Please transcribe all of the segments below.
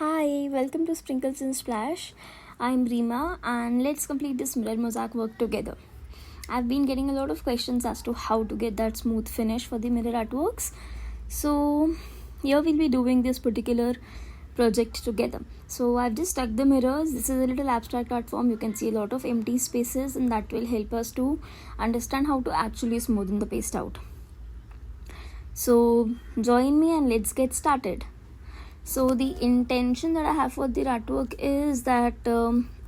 Hi, welcome to Sprinkles and Splash. I'm Reema and let's complete this mirror mosaic work together. I've been getting a lot of questions as to how to get that smooth finish for the mirror artworks. So here we'll be doing this particular project together. So I've just stuck the mirrors. This is a little abstract art form. You can see a lot of empty spaces and that will help us to understand how to actually smoothen the paste out. So join me and let's get started. So the intention that I have for the artwork is that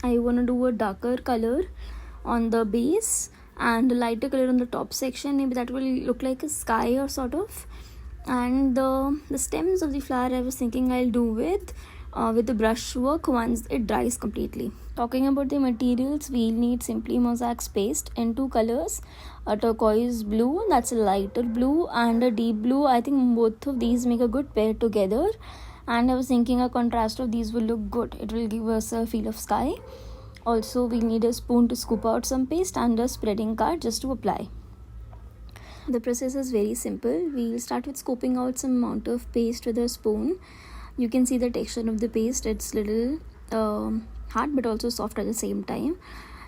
I want to do a darker color on the base and a lighter color on the top section. Maybe that will look like a sky or sort of. And the stems of the flower I was thinking I'll do with the brush work once it dries completely. Talking about the materials, we'll need Simply Mosaics paste in two colors, a turquoise blue, that's a lighter blue, and a deep blue. I think both of these make a good pair together. And I was thinking a contrast of these will look good. It will give us a feel of sky. Also, we need a spoon to scoop out some paste and a spreading card just to apply. The process is very simple. We'll start with scooping out some amount of paste with a spoon. You can see the texture of the paste. It's little hard but also soft at the same time.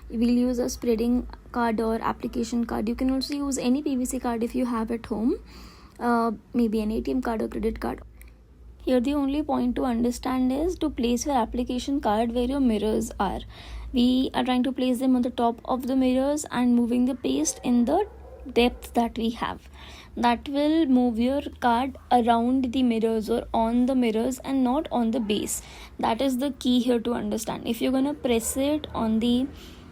We'll use a spreading card or application card. You can also use any PVC card if you have at home. Maybe an ATM card or credit card. Here the only point to understand is to place your application card where your mirrors are. We are trying to place them on the top of the mirrors and moving the paste in the depth that we have. That will move your card around the mirrors or on the mirrors and not on the base. That is the key here to understand. If you're going to press it on the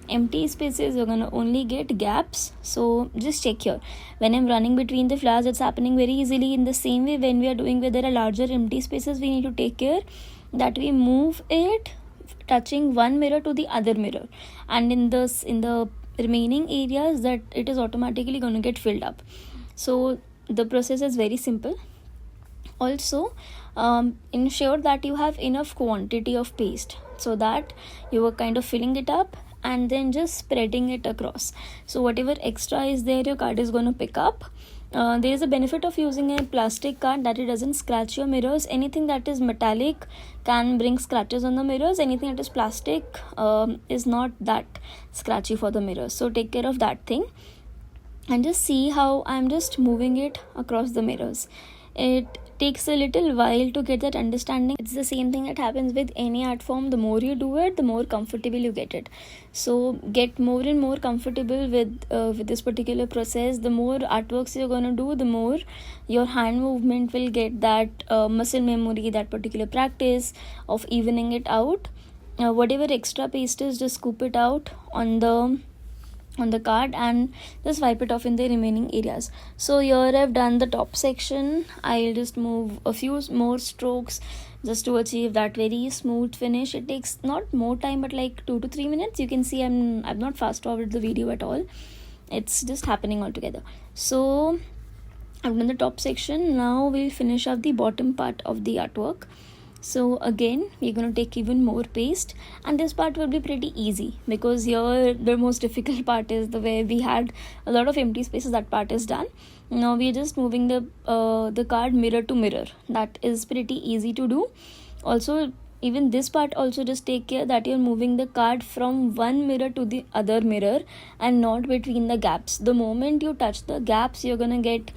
empty spaces, you're gonna only get gaps. So just check here. When I'm running between the flowers, it's happening very easily. In the same way, when we are doing where there are larger empty spaces, we need to take care that we move it touching one mirror to the other mirror, and in the remaining areas that it is automatically going to get filled up. So the process is very simple. Also, ensure that you have enough quantity of paste so that you are kind of filling it up and then just spreading it across. So whatever extra is there, your card is going to pick up. There is a benefit of using a plastic card that it doesn't scratch your mirrors. Anything that is metallic can bring scratches on the mirrors. Anything that is plastic is not that scratchy for the mirrors. So take care of that thing and just see how I'm just moving it across the mirrors. It takes a little while to get that understanding. It's the same thing that happens with any art form. The more you do it, the more comfortable you get it. So get more and more comfortable with this particular process. The more artworks you're going to do, the more your hand movement will get that muscle memory, that particular practice of evening it out. Whatever extra paste is, just scoop it out on the card and just wipe it off in the remaining areas. So here I've done the top section. I'll just move a few more strokes just to achieve that very smooth finish. It takes not more time but like 2 to 3 minutes. You can see I've not fast forwarded the video at all. It's just happening all together. So I've done the top section. Now we'll finish up the bottom part of the artwork. So again, we're going to take even more paste, and this part will be pretty easy because here the most difficult part is the way we had a lot of empty spaces. That part is done. Now we're just moving the card mirror to mirror. That is pretty easy to do. Also, even this part also, just take care that you're moving the card from one mirror to the other mirror and not between the gaps. The moment you touch the gaps, you're gonna get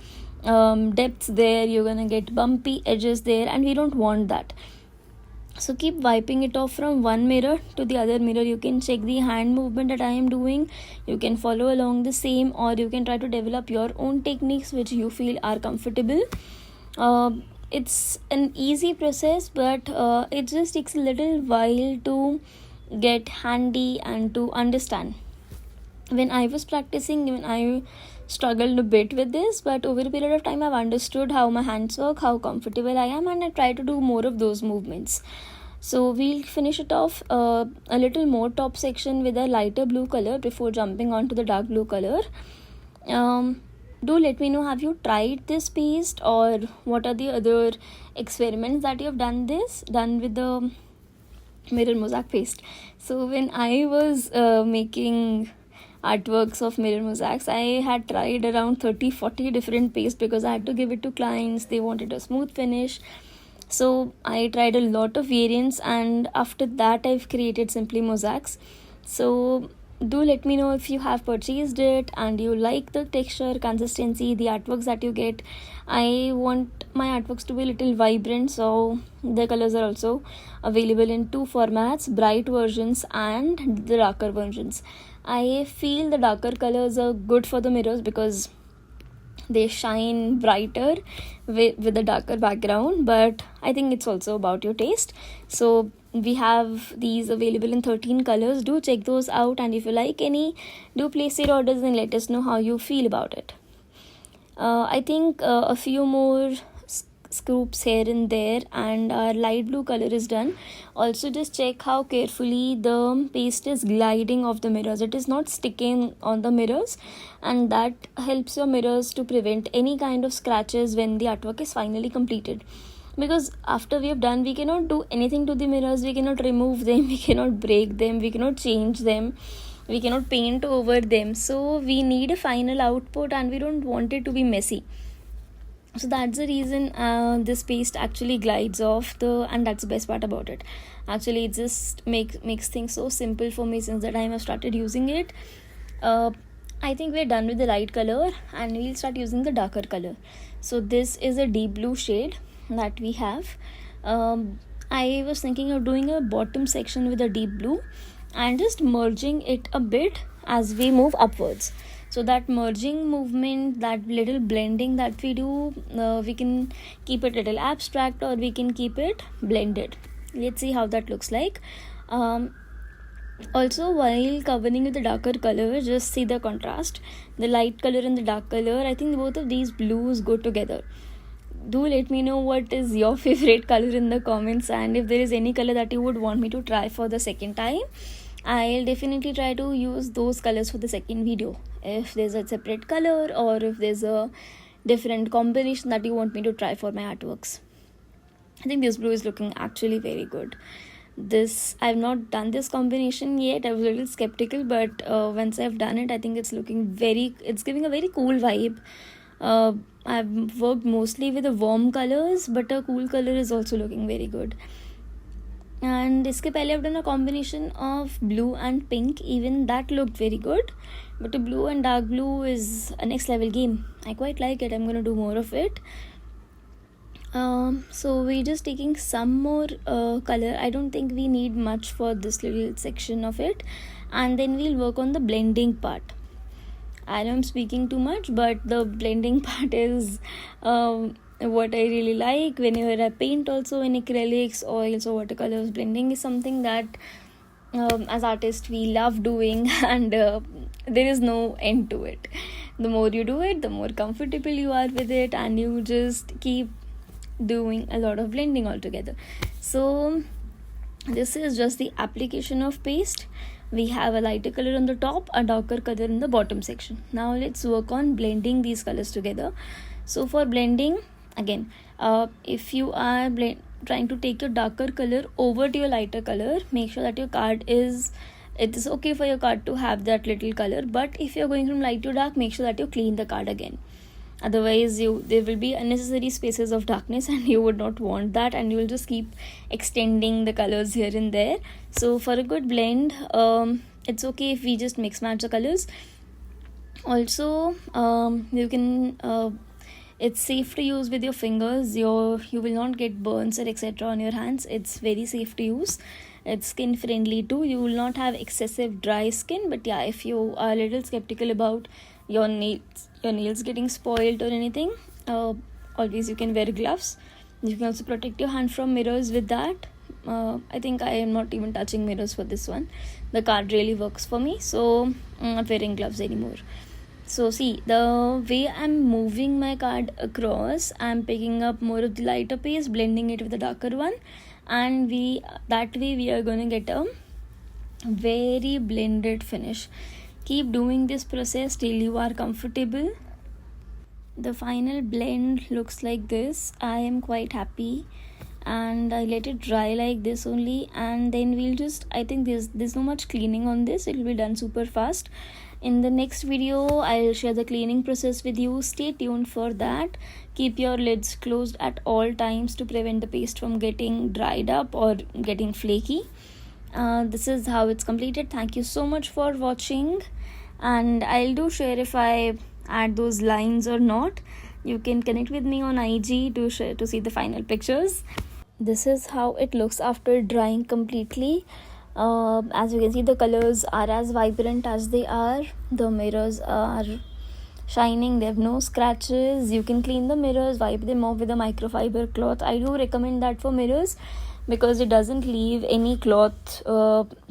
depths there, you're gonna get bumpy edges there, and we don't want that. So keep wiping it off from one mirror to the other mirror. You can check the hand movement that I am doing. You can follow along the same, or you can try to develop your own techniques which you feel are comfortable. It's an easy process, but it just takes a little while to get handy and to understand. When I was practicing, even I struggled a bit with this, but over a period of time I've understood how my hands work, how comfortable I am, and I try to do more of those movements. So we'll finish it off a little more top section with a lighter blue color before jumping onto the dark blue color. Do let me know, have you tried this paste, or what are the other experiments that you have done with the mirror mosaic paste? So when I was making artworks of mirror mosaics, I had tried around 30-40 different pastes because I had to give it to clients. They wanted a smooth finish. So I tried a lot of variants, and after that I've created Simply Mosaics. So do let me know if you have purchased it and you like the texture, consistency, the artworks that you get. I want my artworks to be a little vibrant, so the colors are also available in two formats, bright versions and the darker versions. I feel the darker colors are good for the mirrors because they shine brighter with a darker background, but I think it's also about your taste. So we have these available in 13 colors. Do check those out, and if you like any, do place your orders and let us know how you feel about it. I think a few more scoops here and there, and our light blue color is done. Also, just check how carefully the paste is gliding off the mirrors. It is not sticking on the mirrors, and that helps your mirrors to prevent any kind of scratches when the artwork is finally completed. Because after we have done, we cannot do anything to the mirrors, we cannot remove them, we cannot break them, we cannot change them, we cannot paint over them. So we need a final output, and we don't want it to be messy. So that's the reason this paste actually glides off and that's the best part about it. Actually, it just makes things so simple for me since the time I've started using it. I think we're done with the light color, and we'll start using the darker color. So this is a deep blue shade that we have. I was thinking of doing a bottom section with a deep blue and just merging it a bit as we move upwards. So that merging movement, that little blending that we do, we can keep it a little abstract or we can keep it blended. Let's see how that looks like. Also, while covering with the darker color, just see the contrast. The light color and the dark color, I think both of these blues go together. Do let me know what is your favorite color in the comments, and if there is any color that you would want me to try for the second time, I'll definitely try to use those colors for the second video. If there's a separate color or if there's a different combination that you want me to try for my artworks. I think this blue is looking actually very good. I've not done this combination yet. I was a little skeptical, but once I've done it, I think it's giving a very cool vibe. I've worked mostly with the warm colors, but a cool color is also looking very good. And इसके पहले I've done a combination of blue and pink. Even that looked very good. But the blue and dark blue is a next level game. I quite like it. I'm going to do more of it. So we're just taking some more color. I don't think we need much for this little section of it. And then we'll work on the blending part. I know I'm speaking too much, but the blending part is what I really like. Whenever I paint also in acrylics, oils or watercolors, blending is something that as artists we love doing, and there is no end to it. The more you do it, the more comfortable you are with it, and you just keep doing a lot of blending altogether. So this is just the application of paste. We have a lighter color on the top, a darker color in the bottom section. Now let's work on blending these colors together. So for blending, again, if you are trying to take your darker color over to your lighter color, make sure that it is okay for your card to have that little color, but if you're going from light to dark, make sure that you clean the card again. Otherwise there will be unnecessary spaces of darkness, and you would not want that, and you will just keep extending the colors here and there. So for a good blend, it's okay if we just mix match the colors. Also, you can it's safe to use with your fingers. You will not get burns or etc on your hands. It's very safe to use. It's skin friendly too. You will not have excessive dry skin, but yeah, if you are a little skeptical about your nails getting spoiled or anything, always you can wear gloves. You can also protect your hand from mirrors with that. I think I am not even touching mirrors for this one. The card really works for me, so I'm not wearing gloves anymore. So see, the way I'm moving my card across, I'm picking up more of the lighter paste, blending it with the darker one, and that way we are going to get a very blended finish. Keep doing this process till you are comfortable. The final blend looks like this. I am quite happy, and I let it dry like this only, and then we'll just, I think there's no much cleaning on this. It will be done super fast. In the next video, I'll share the cleaning process with you. Stay tuned for that. Keep your lids closed at all times to prevent the paste from getting dried up or getting flaky. This is how it's completed. Thank you so much for watching, and I'll do share if I add those lines or not. You can connect with me on IG to see the final pictures. This is how it looks after drying completely. As you can see, the colors are as vibrant as they are. The mirrors are shining, they have no scratches. You can clean the mirrors, wipe them off with a microfiber cloth. I do recommend that for mirrors because it doesn't leave any cloth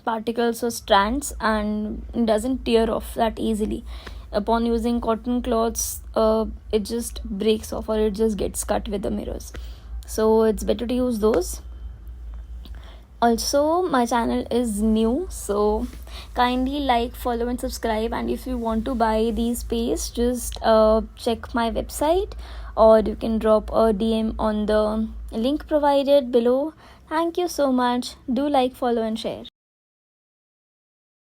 particles or strands, and it doesn't tear off that easily. Upon using cotton cloths, it just breaks off or it just gets cut with the mirrors, so it's better to use those. Also, my channel is new, so kindly like, follow and subscribe. And if you want to buy these pastes, just check my website, or you can drop a DM on the link provided below. Thank you so much. Do like, follow and share.